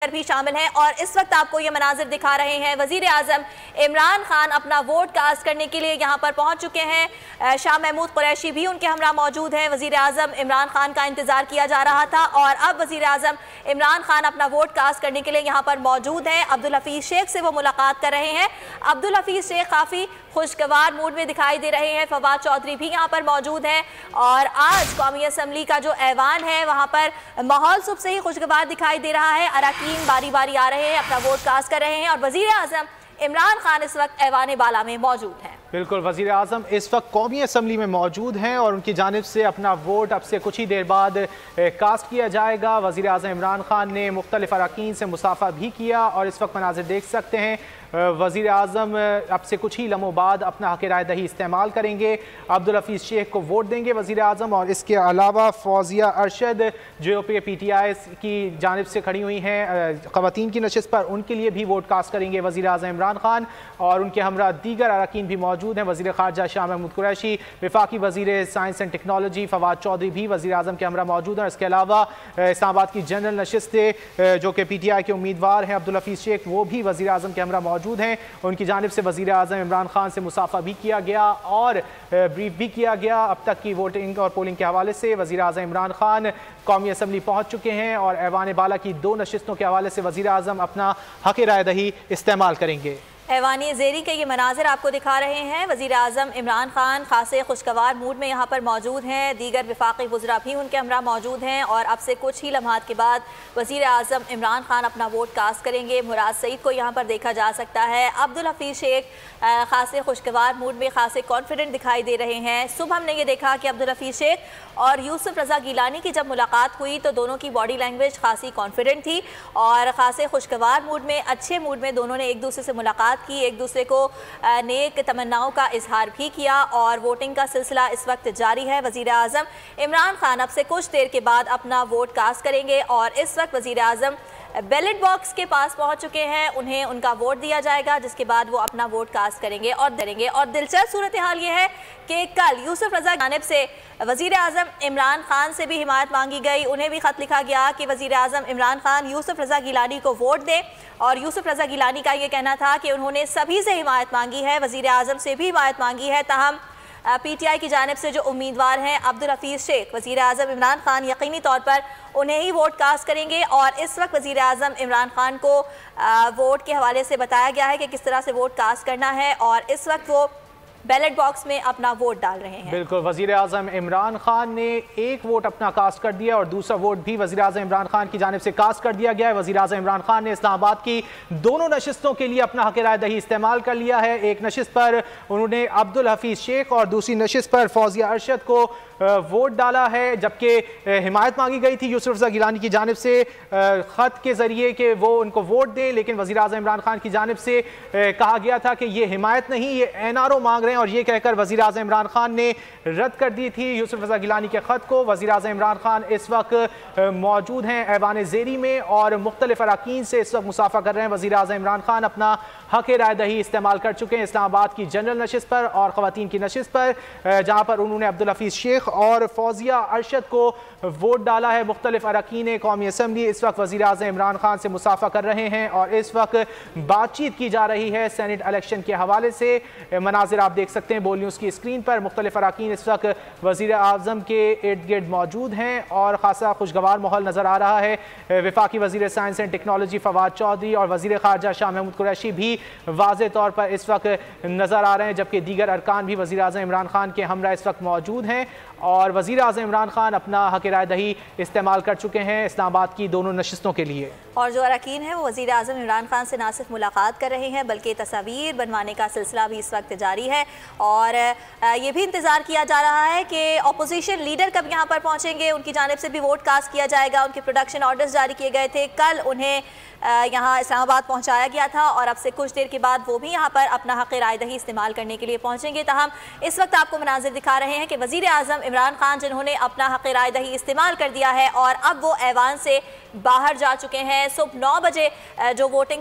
भी शामिल हैं और इस वक्त आपको ये मनाजिर दिखा रहे हैं। वजीर आजम इमरान खान अपना वोट कास्ट करने के लिए यहाँ पर पहुँच चुके हैं। शाह महमूद कुरैशी भी उनके हमरा मौजूद हैं। वजीर आजम इमरान खान का इंतजार किया जा रहा था और अब वजीर आजम इमरान खान अपना वोट कास्ट करने के लिए यहाँ पर मौजूद हैं। अब्दुल हफीज शेख से वो मुलाकात कर रहे हैं। अब्दुल हफीज शेख काफ़ी खुशगवार मूड में दिखाई दे रहे हैं। फवाद चौधरी भी यहाँ पर मौजूद हैं और आज कौमी असम्बली का जो ऐवान है वहाँ पर माहौल सुबह से ही खुशगवार दिखाई दे रहा है। अरकान बारी बारी आ रहे हैं, अपना वोट कास्ट कर रहे हैं और वजीर आजम इमरान खान इस वक्त ऐवान बाला में मौजूद हैं। बिल्कुल, वज़ीर आज़म इस वक्त कौमी असम्बली में मौजूद हैं और उनकी जानिब से अपना वोट अब से कुछ ही देर बाद कास्ट किया जाएगा। वज़ीर आज़म इमरान खान ने मुख्तलिफ अरकान से मुसाफा भी किया और इस वक्त मनाज़िर देख सकते हैं। वज़ीर आज़म अब से कुछ ही लम्हों बाद अपना हक़ राय दही इस्तेमाल करेंगे। अब्दुल हफीज़ शेख को वोट देंगे वज़ीर आज़म और इसके अलावा फौजिया अरशद जो PTI की जानिब से खड़ी हुई हैं ख़वातीन की नशिस्त पर, उनके लिए भी वोट कास्ट करेंगे वज़ीर आज़म इमरान खान और उनके हमरा दीगर अरकान भी मौजूद हैं। वज़ीर ख़ारजा शाह महमूद कुरैशी, वफाकी वज़ीर science and technology Fawad Chaudhry भी वज़ीर आज़म के हमरा मौजूद हैं। इसके अलावा इस्लामाबाद की जनरल नशिस्त जो कि PTI के उम्मीदवार हैं अब्दुल हफीज़ शेख, वो भी वज़ीर आज़म के हमरा मौजूद हैं। उनकी जानिब से वज़ीर आज़म इमरान खान से मुसाफा भी किया गया और ब्रीफ भी किया गया। अब तक की वोटिंग और पोलिंग के हवाले से वज़ीर आज़म इमरान खान कौमी असम्बली पहुँच चुके हैं और ऐवान बाला की 2 नशिस्तों के हवाले से वज़ीर आज़म अपना हक़ राय दही इस्तेमाल करेंगे। ऐवानी ज़ेरी के ये मनाजिर आपको दिखा रहे हैं। वज़ीर आज़म इमरान खान खासे खुशगवार मूड में यहाँ पर मौजूद हैं। दीगर वफाकी वज़रा भी उनके हमरा मौजूद हैं और अब से कुछ ही लम्हात के बाद वज़ीर आज़म इमरान खान अपना वोट कास्ट करेंगे। मुराद सईद को यहाँ पर देखा जा सकता है। अब्दुल हफीज़ शेख खासे खुशगवार मूड में खासे कॉन्फिडेंट दिखाई दे रहे हैं। सुबह हमने ये देखा कि अब्दुल हफीज़ शेख और यूसुफ रज़ा गिलानी की जब मुलाकात हुई तो दोनों की बॉडी लैंग्वेज खासी कॉन्फिडेंट थी और ख़ासे खुशगवार मूड में, अच्छे मूड में दोनों ने एक दूसरे से मुलाकात की, एक दूसरे को नेक तमन्नाओं का इजहार भी किया और वोटिंग का सिलसिला इस वक्त जारी है। वज़ीर आज़म इमरान खान अब से कुछ देर के बाद अपना वोट कास्ट करेंगे और इस वक्त वज़ीर आज़म बैलेट बॉक्स के पास पहुंच चुके हैं। उन्हें उनका वोट दिया जाएगा जिसके बाद वो अपना वोट कास्ट करेंगे और दिलचस्प सूरत हाल ये है कि कल यूसुफ रज़ा की जानिब से वज़ीर आज़म इमरान खान से भी हिमायत मांगी गई। उन्हें भी ख़त लिखा गया कि वज़ीर आज़म इमरान खान यूसुफ रज़ा गिलानी को वोट दें और यूसुफ रज़ा गिलानी का ये कहना था कि उन्होंने सभी से हिमायत मांगी है, वज़ीर आज़म से भी हिमायत मांगी है। ताहम PTI की जानिब से जो उम्मीदवार हैं अब्दुल हफीज़ शेख, वज़ीर आज़म इमरान खान यकीनी तौर पर उन्हें ही वोट कास्ट करेंगे और इस वक्त वज़ीर आज़म इमरान खान को वोट के हवाले से बताया गया है कि किस तरह से वोट कास्ट करना है और इस वक्त वो बैलेट बॉक्स में अपना वोट डाल रहे हैं। बिल्कुल, वज़ीर आज़म इमरान खान ने एक वोट अपना कास्ट कर दिया और दूसरा वोट भी वज़ीर आज़म इमरान खान की जानिब से कास्ट कर दिया गया है। वज़ीर आज़म इमरान खान ने इस्लामाबाद की दोनों नशिस्तों के लिए अपना हक़ राय दही इस्तेमाल कर लिया है। एक नशिस्त पर उन्होंने अब्दुल हफीज़ शेख और दूसरी नशिस्त पर फौजिया अरशद को वोट डाला है, जबकि हिमायत मांगी गई थी यूसुफ रज़ा गिलानी की जानिब से ख़त के ज़रिए कि वो उनको वोट दें, लेकिन वज़ीर आज़म इमरान खान की जानिब से कहा गया था कि ये हिमायत नहीं, ये NRO मांग रहे हैं और ये कहकर वज़ीर आज़म इमरान खान ने रद्द कर दी थी यूसुफ रज़ा गिलानी के ख़त को। वज़ीर आज़म इमरान खान इस वक्त मौजूद हैं ऐवान ज़ेरी में और मुख्तलिफ अरकान से इस वक्त मुसाफा कर रहे हैं। वज़ीर आज़म इमरान खान अपना हक़ राय दही इस्तेमाल कर चुके हैं इस्लामाबाद की जनरल नशिस्त पर और ख़वातीन की नशिस्त पर, जहाँ पर उन्होंने अब्दुल हफीज़ शेख और फौजिया अरशद को वोट डाला है। मुख्तलिफ अरकान कौमी असम्बली इस वक्त वज़ीर आज़म इमरान खान से मुसाफा कर रहे हैं और इस वक्त बातचीत की जा रही है सेनेट इलेक्शन के हवाले से। मनाजिर आप देख सकते हैं बोल न्यूज़ की स्क्रीन पर। मुख्तलिफ अरकान इस वक्त वज़ीर आज़म के इर्द गिर्द मौजूद हैं और ख़ासा खुशगवार माहौल नज़र आ रहा है। वफाकी वज़ीर science and technology Fawad Chaudhry और वज़ीर ख़ारजा शाह महमूद कुरैशी भी वाज़े तौर पर इस वक्त नज़र आ रहे हैं, जबकि दीगर अरकान भी वज़ीर आज़म इमरान खान के हमरा इस वक्त मौजूद हैं और वज़ीर आज़म इमरान खान अपना हक़ राय दही इस्तेमाल कर चुके हैं इस्लामाबाद की दोनों नशिस्तों के लिए। और जो अरकान हैं वो वज़ीर आज़म इमरान खान से ना सिर्फ मुलाकात कर रहे हैं बल्कि तस्वीर बनवाने का सिलसिला भी इस वक्त जारी है और ये भी इंतज़ार किया जा रहा है कि अपोजिशन लीडर कब यहाँ पर पहुँचेंगे। उनकी जानिब से भी वोट कास्ट किया जाएगा। उनके प्रोडक्शन ऑर्डर्स जारी किए गए थे, कल उन्हें यहाँ इस्लामाबाद पहुँचाया गया था और अब से कुछ देर के बाद वो भी यहाँ पर अपना हक़ राय दही इस्तेमाल करने के लिए पहुँचेंगे। ताहम इस वक्त आपको मनाजिर दिखा रहे हैं कि वज़ीर आज़म इमरान खान जिन्होंने अपना हक़ राय दही इस्तेमाल कर दिया है और अब वो ऐवान से बाहर जा चुके हैं। सुबह 9 बजे जो वोटिंग